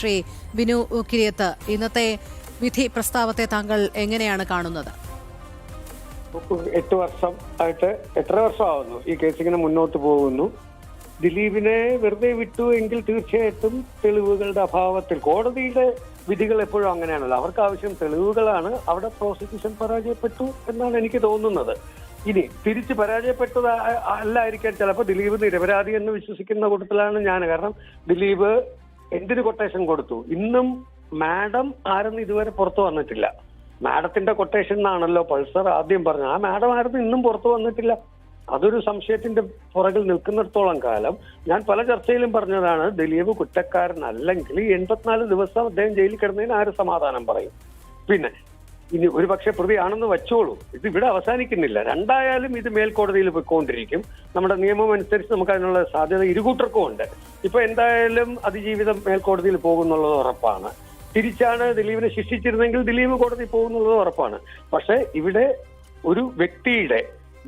ശ്രീ ബിനു കിരിയത്ത്, ഇന്നത്തെ വിധി പ്രസ്താവത്തെ താങ്കൾ എങ്ങനെയാണ് കാണുന്നത്? 8 വർഷം ആയിട്ട് 8.5 വർഷമാവുന്നു ഈ കേസിങ്ങനെ മുന്നോട്ട് പോകുന്നു. ദിലീപിനെ വെറുതെ വിട്ടു എങ്കിൽ തീർച്ചയായിട്ടും തെളിവുകളുടെ അഭാവത്തിൽ, കോടതിയുടെ വിധികൾ എപ്പോഴും അങ്ങനെയാണല്ലോ, അവർക്ക് ആവശ്യം തെളിവുകളാണ്. അവിടെ പ്രോസിക്യൂഷൻ പരാജയപ്പെട്ടു എന്നാണ് എനിക്ക് തോന്നുന്നത്. ഇനി തിരിച്ച് പരാജയപ്പെട്ടത് അല്ലായിരിക്കാൻ ചിലപ്പോൾ ദിലീപ് നിരപരാധി എന്ന് വിശ്വസിക്കുന്ന കൂട്ടത്തിലാണ് ഞാൻ. കാരണം ദിലീപ് എന്തിന് കൊട്ടേഷൻ കൊടുത്തു? ഇന്നും മാഡം ആരെന്ന് ഇതുവരെ പുറത്തു വന്നിട്ടില്ല. മാഡത്തിന്റെ കൊട്ടേഷൻ എന്നാണല്ലോ പൾസർ ആദ്യം പറഞ്ഞത്. ആ മാഡം ആയിരുന്നു ഇന്നും പുറത്തു വന്നിട്ടില്ല. അതൊരു സംശയത്തിന്റെ പുറകിൽ നിൽക്കുന്നിടത്തോളം കാലം ഞാൻ പല ചർച്ചയിലും പറഞ്ഞതാണ്, ദിലീപ് കുറ്റക്കാരനല്ലെങ്കിൽ 84 ദിവസം അദ്ദേഹം ജയിലിൽ കിടന്നതിന് ആര് സമാധാനം പറയും? പിന്നെ ഇനി ഒരു പക്ഷെ പ്രതിയാണെന്ന് വെച്ചോളൂ, ഇത് ഇവിടെ അവസാനിക്കുന്നില്ല. രണ്ടായാലും ഇത് മേൽക്കോടതിയിൽ പോയിക്കൊണ്ടിരിക്കും. നമ്മുടെ നിയമം അനുസരിച്ച് നമുക്ക് അതിനുള്ള സാധ്യത ഇരുകൂട്ടർക്കും ഉണ്ട്. ഇപ്പൊ എന്തായാലും അതിജീവിതം മേൽക്കോടതിയിൽ പോകുന്നുള്ളത് ഉറപ്പാണ്. തിരിച്ചാണ് ദിലീപിനെ ശിക്ഷിച്ചിരുന്നെങ്കിൽ ദിലീപ് കോടതി പോകുന്നുള്ളത് ഉറപ്പാണ്. പക്ഷെ ഇവിടെ ഒരു വ്യക്തിയുടെ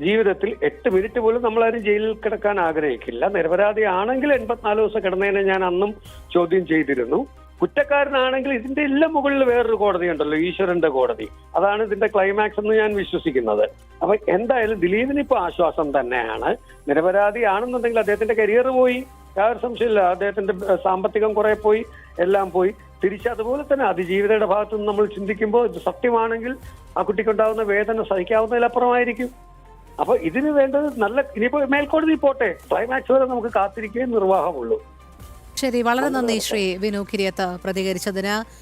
ജീവിതത്തിൽ 8 മിനിറ്റ് പോലും നമ്മളാരും ജയിലിൽ കിടക്കാൻ ആഗ്രഹിക്കില്ല. നിരപരാധിയാണെങ്കിൽ 84 ദിവസം കിടന്നതിനെ ഞാൻ അന്നും ചോദ്യം ചെയ്തിരുന്നു. കുറ്റക്കാരനാണെങ്കിൽ ഇതിന്റെ എല്ലാം മുകളിൽ വേറൊരു കോടതി ഉണ്ടല്ലോ, ഈശ്വരന്റെ കോടതി. അതാണ് ഇതിന്റെ ക്ലൈമാക്സ് എന്ന് ഞാൻ വിശ്വസിക്കുന്നത്. അപ്പൊ എന്തായാലും ദിലീപിന് ഇപ്പൊ ആശ്വാസം തന്നെയാണ്. നിരപരാധിയാണെന്നുണ്ടെങ്കിൽ അദ്ദേഹത്തിന്റെ കരിയർ പോയി, യാതൊരു സംശയമില്ല. അദ്ദേഹത്തിന്റെ സാമ്പത്തികം കുറെ പോയി, എല്ലാം പോയി. തിരിച്ച് അതുപോലെ തന്നെ അതിജീവിതയുടെ ഭാഗത്തു നിന്ന് നമ്മൾ ചിന്തിക്കുമ്പോൾ ഇത് സത്യമാണെങ്കിൽ ആ കുട്ടിക്കുണ്ടാകുന്ന വേദന സഹിക്കാവുന്നതിലപ്പുറമായിരിക്കും. അപ്പൊ ഇതിന് വേണ്ടത് നല്ല, ഇനിയിപ്പോ മേൽക്കോടതി പോട്ടെ, ക്ലൈമാക്സ് വരെ നമുക്ക് കാത്തിരിക്കുകയും നിർവാഹമുള്ളൂ. ശരി, വളരെ നന്ദി ശ്രീ ബിനു കിരിയത്ത് പ്രതികരിച്ചതിന്.